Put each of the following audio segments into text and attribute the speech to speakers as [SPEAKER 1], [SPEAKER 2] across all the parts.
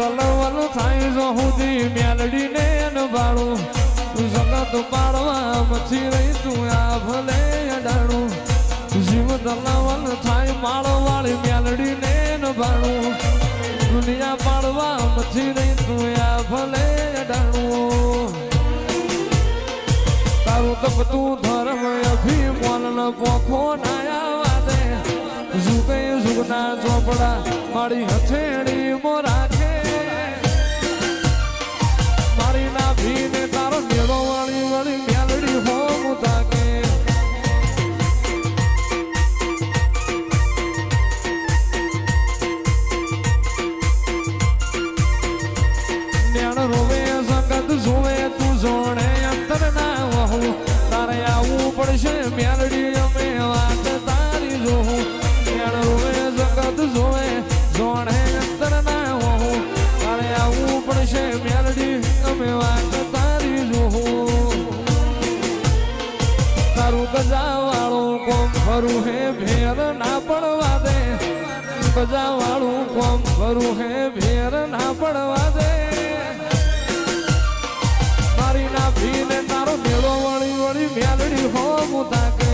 [SPEAKER 1] વલવલ થાય જો હુદી મેલડી ને નભાળું જગત પાડવા મથી રહી તું આ ભલે અડાણું જીવ દલાવલ થાય માળો વાળી મેલડી ને નભાળું દુનિયા પાડવા મથી રહી તું આ ભલે અડાણું તારું તપતું ધર્મ અભિમાન ન પોખો નાયા દે જુગે જુગના ચોપડા મારી હથેળી મો રાખે મારી ના ભીને તારો મેળો વાળી વાળી મેલડી હો મુતાકે નેણ રોવે સંગત જોવે તું જોણે અંતર ના વહુ તારે આવું પડશે મેલડી અમે વાત તારી જોઉં નેણ રોવે સંગત જોવે જોણે અંતર ના વહુ તારે આવું પડશે મેલડી અમે વાત તારી જોઉં તારું ગજા વાળું કોમ ફરું હે ભેર ના પડવા દે ગજા વાળું કોમ ફરું હે ભેર ના પડવા દે મારી ના ભીને તારો મેળો વળી વળી મેલડી હો મુતાકે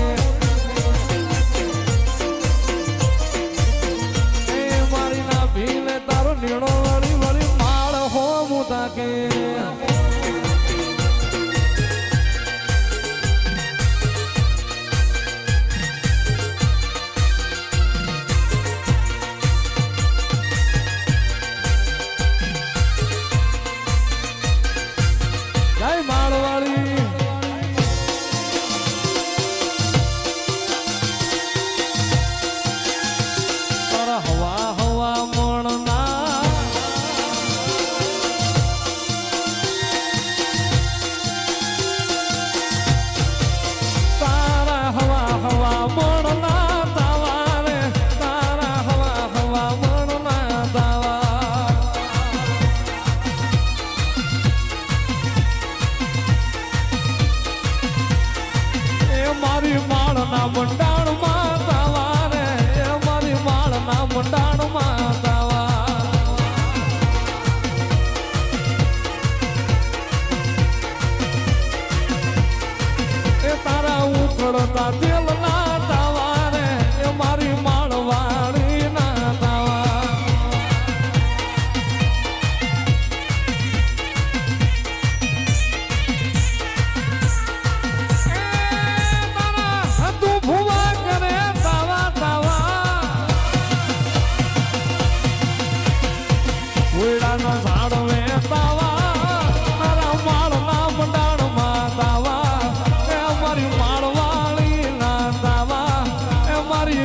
[SPEAKER 1] એ મારી ના ભીને તારો મેળો વળી વળી માળ હો મુતાકે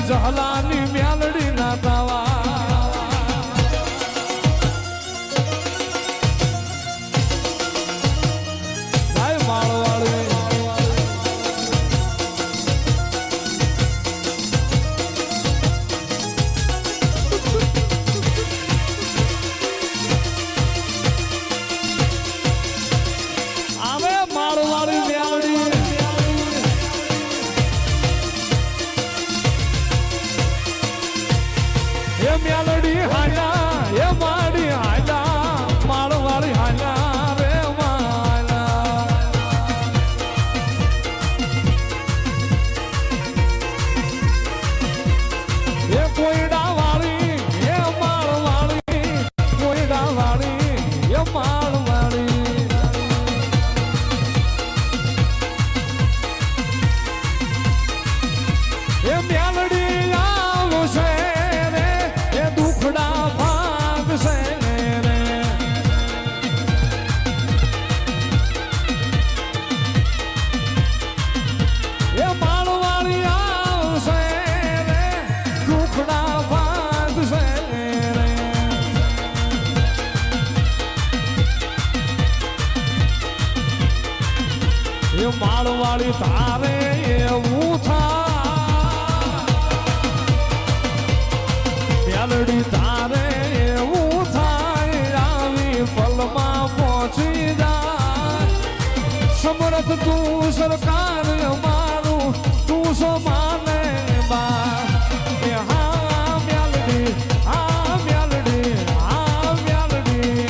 [SPEAKER 1] જહલાની મેલડી ના તાવા ભાઈ માળવાળી આવે માળવાળી મેલડી મેલડી હાલા એ માડી હાલા માળવાળી હાલા રે માલા એ કોઈડા વાળી એ માળવાળી કોઈડા વાળી એ માળવાળી એ મેલડી આવશે દુખડા ભાગ છે રે એ માળવાળી આવશે રે દુખડા ભાગ છે રે એ માળવાળી તારે એવું થાય મેલડી તારે એવું થાય આવી પલમાં પહોંચી જાય સમરથ તું સરકાર અમારું તું સો માને બા હા મેલડી હા મેલડી હા મેલડી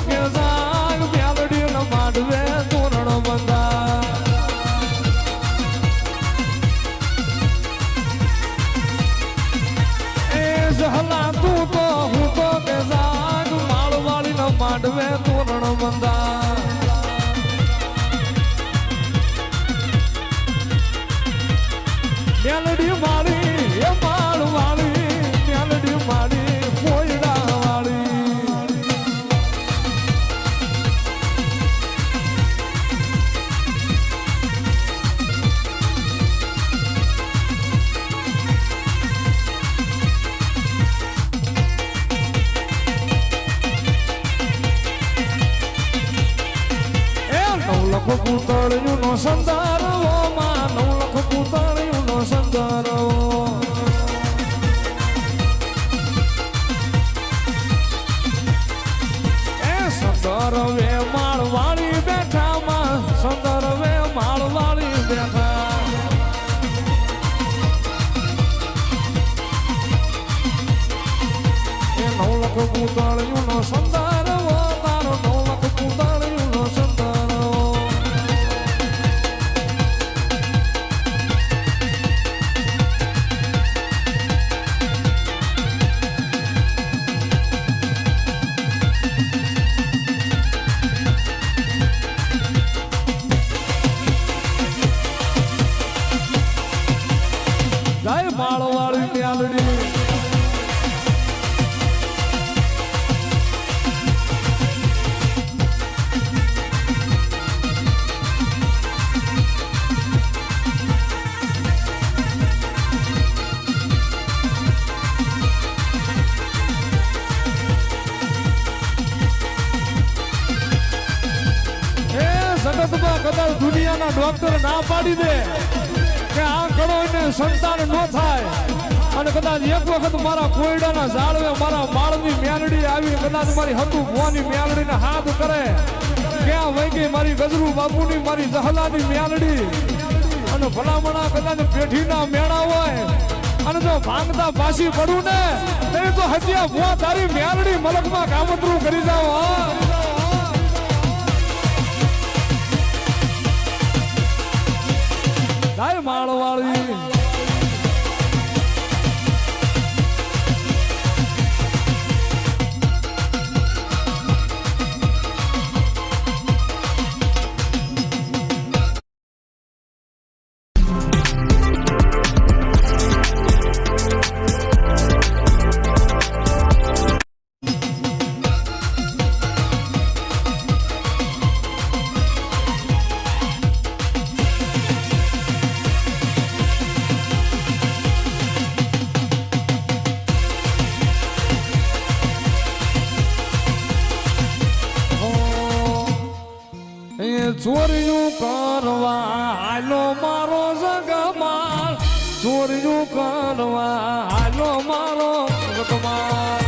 [SPEAKER 1] કે જાગ મેલડી ન માંડવે તોરણ બંધા એ જહલા તું તો હું તો કે જાગ માળવાળી ન માંડવે તોરણ બંધા મેલડી માળી એ માળવાળી મેલડી માળી પોયડા વાળી એ 9 લાખ પૂતળિયું નો સંદારવો માં 9 લાખ પૂતળિયું નો સંદારવો એ સંદરવે માળવાળી બેઠા માં સંદરવે માળવાળી બેઠા એ 9 લાખ પૂતળિયું નો સંદારવો તારો 9 લાખ પૂતળિયું નો સંદારવો જય માળવાળી મેલડી એ જગતમાં કદાચ દુનિયાના ડોક્ટર ના પાડી દે કે આ કરો એને સંતાન ન થાય અને કદાચ એક વખત મારા કોયડાના ઝાડવે મારા માળની મેલડી આવી કદાચ મારી હતું ભુવાની મેલડીને હાથ કરે ક્યાં વહી ગઈ મારી ગજરુ બાપુની મારી જહલાની મેલડી અને ભલામણા કદાચ પેઢીના મેળા હોય અને જો ભાંગતા પાછી પડું ને તે તો હત્યા ભુવા તારી મેલડી મલકમાં કામતરું કરી જાવ જય માળવાળી ચોર્યું કરવા હાલો મારો જગમાલ ચોર્યું કરવા હાલો મારો જગમાલ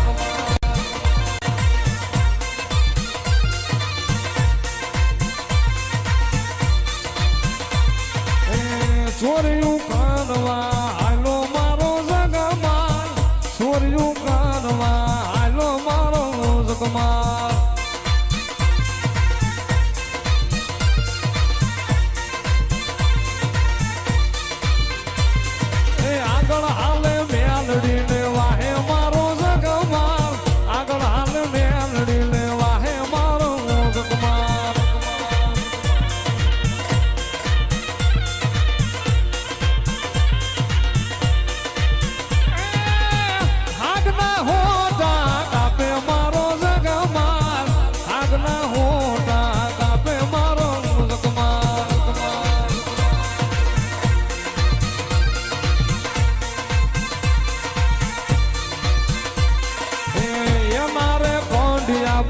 [SPEAKER 1] ચોર્યું કરવા હાલો મારો જગમાલ ચોર્યું કરવા હાલો મારો જગમાલ આગળ હાલે મેલડી ને વાહે મારો જગમાલ આગળ હાલે મેલડી ને વાહે મારો જગમાલ આગના હોટા કાપે મારો જગમાલ આગના હોટા કાપે મારો જગમાલ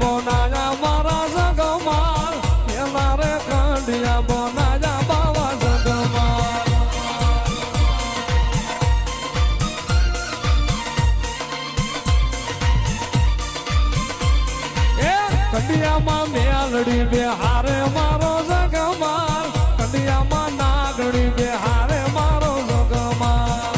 [SPEAKER 1] બોનાયા મારા જગમાલ એ મારે કંડિયા બોનાયા બાવા જગમાલ એ કંડિયામાં મેલડી બે હારે મારો જગમાલ કંડિયામાં નાગડી બે હારે મારો જગમાલ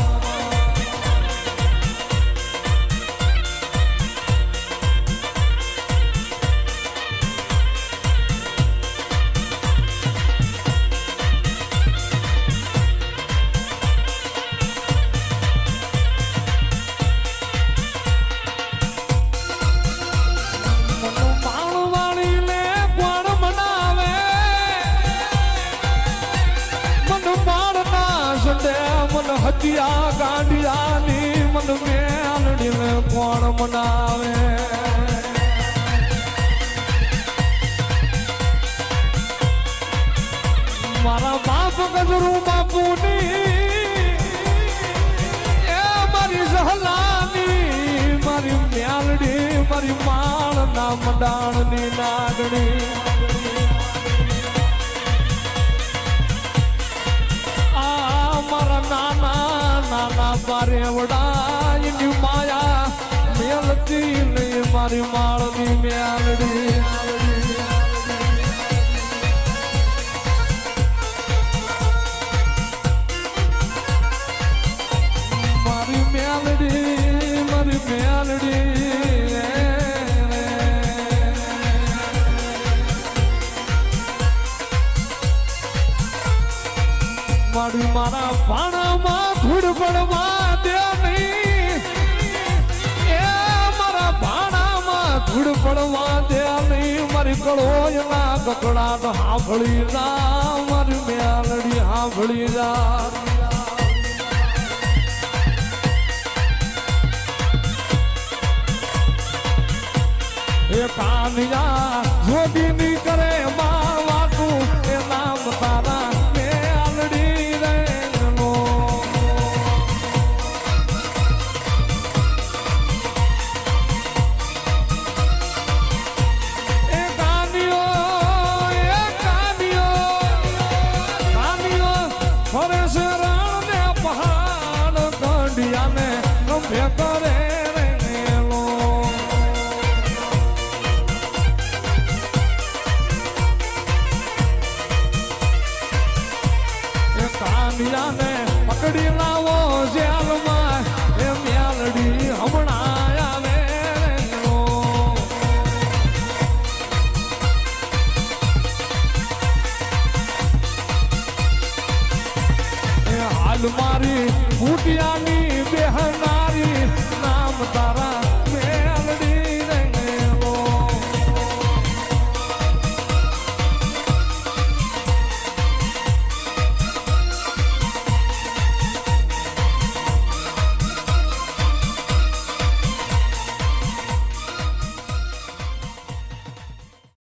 [SPEAKER 1] હટિયા ગાંડિયાની મન મેલડીને કોણ મનાવે મારા બાપ ગજરું બાપુની એ મારી સહલાની મારી મેલડી મારી માળ ના મંડાણની નાગણી નાના બારેવડા એની માયા મેલતી નહીં મારી માળની મેલડી મારી મેલડી મારી મેલડી મારી મારા ભાણામાં ધૂળ પડવા દે નહીં એ મારા ભાણામાં ધૂળ પડવા દે નહીં મારી કળોયના કકડાટ સાંભળી જા મારી મેલડી સાંભળી જા એ કાનિયા જોડીની કરે મારવાતું એ નામ તારા પકડી લાવો